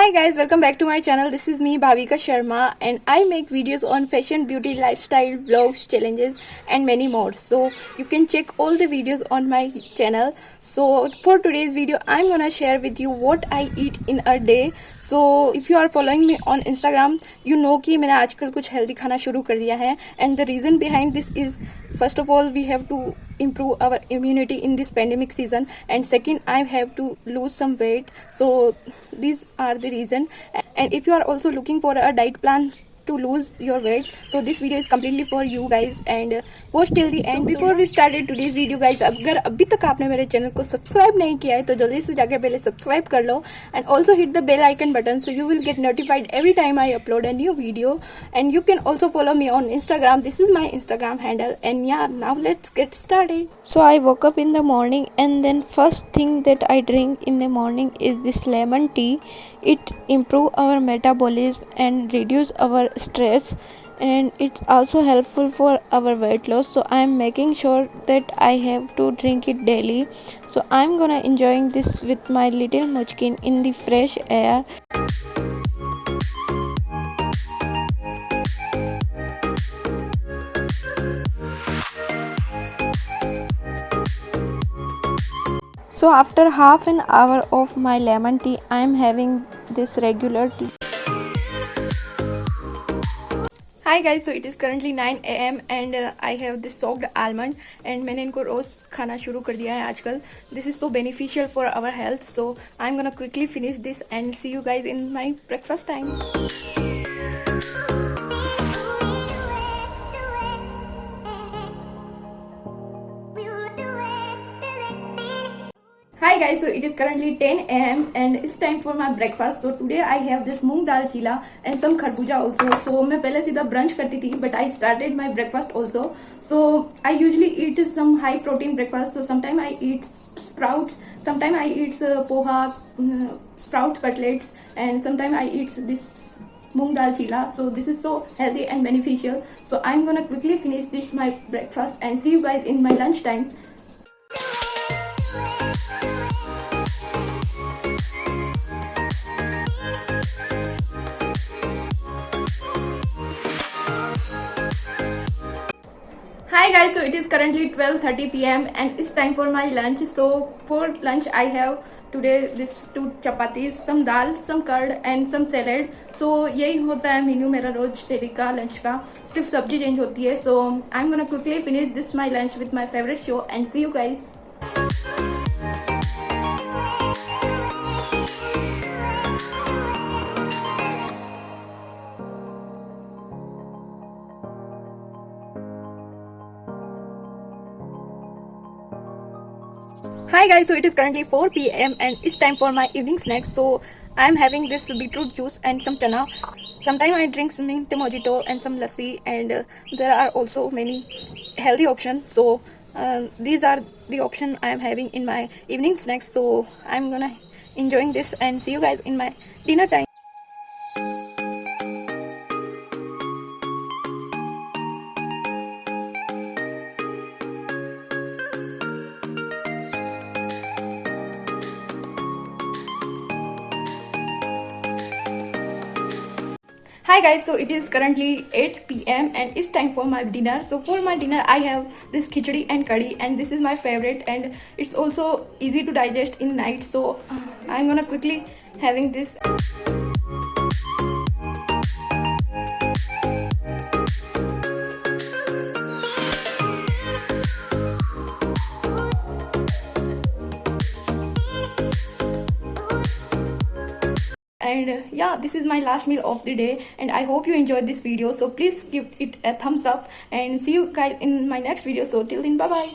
Hi guys, welcome back to my channel. This is me Bhavika Sharma and I make videos on fashion, beauty, lifestyle, vlogs, challenges and many more. So you can check all the videos on my channel. So for today's video I'm gonna share with you what I eat in a day. So if you are following me on Instagram, you know कि मैंने आजकल कुछ healthy खाना शुरू कर दिया है and the reason behind this is first of all we have to improve our immunity in this pandemic season, and second I have to lose some weight. So these are the reason. And if you are also looking for a diet plan to lose your weight, so this video is completely for you guys and watch till the end. Before we started today's video guys, अगर अभी तक आपने मेरे channel को subscribe नहीं किया है तो जल्दी से जाके पहले सब्सक्राइब कर लो and also hit the bell icon button so you will get notified every time I upload a new video. And you can also follow me on Instagram. This is my Instagram handle. And yeah, now let's get started. So I woke up in the morning and then first thing that I drink in the morning is this lemon tea. It improve our metabolism and reduce our stress, and it's also helpful for our weight loss. So I'm making sure that I have to drink it daily. So I'm gonna enjoying this with my little munchkin in the fresh air. So after half an hour of my lemon tea, I am having this regular tea. Hi guys, so it is currently 9 AM and I have this soaked almond and मैंने इनको रोज खाना शुरू कर दिया है आजकल. This is so beneficial for our health. So I'm gonna quickly finish this and see you guys in my breakfast time. Hi guys, so it is currently 10 AM and it's time for my breakfast. So today I have this moong dal chila and some kharbuja also. So मैं पहले सीधा brunch करती थी but I started my breakfast also. So I usually eat some high protein breakfast. So sometimes I eat sprouts, sometimes I eat poha, sprout cutlets, and sometimes I eat this moong dal chila. So this is so healthy and beneficial. So I'm gonna quickly finish this my breakfast and see you guys in my lunch time. Hi guys, so it is currently 12:30 PM and it's time for my lunch. So for lunch I have today this 2 chapatis, some dal, some curd and some salad. So यही होता है menu मेरा रोज daily का lunch का, सिर्फ सब्जी change होती है. So I'm gonna quickly finish this my lunch with my favorite show and see you guys. Hi guys, so it is currently 4 PM and it's time for my evening snacks. So I'm having this beetroot juice and some chana. Sometimes I drink some mint mojito and some lassi, and there are also many healthy options. So these are the option I am having in my evening snacks. So I'm gonna enjoying this and see you guys in my dinner time. Hi guys, so it is currently 8 PM and it's time for my dinner. So for my dinner I have this khichdi and curry, and this is my favorite and it's also easy to digest in night. So I'm gonna quickly having this. And yeah, this is my last meal of the day and I hope you enjoyed this video. So please give it a thumbs up and see you guys in my next video. So till then, bye bye.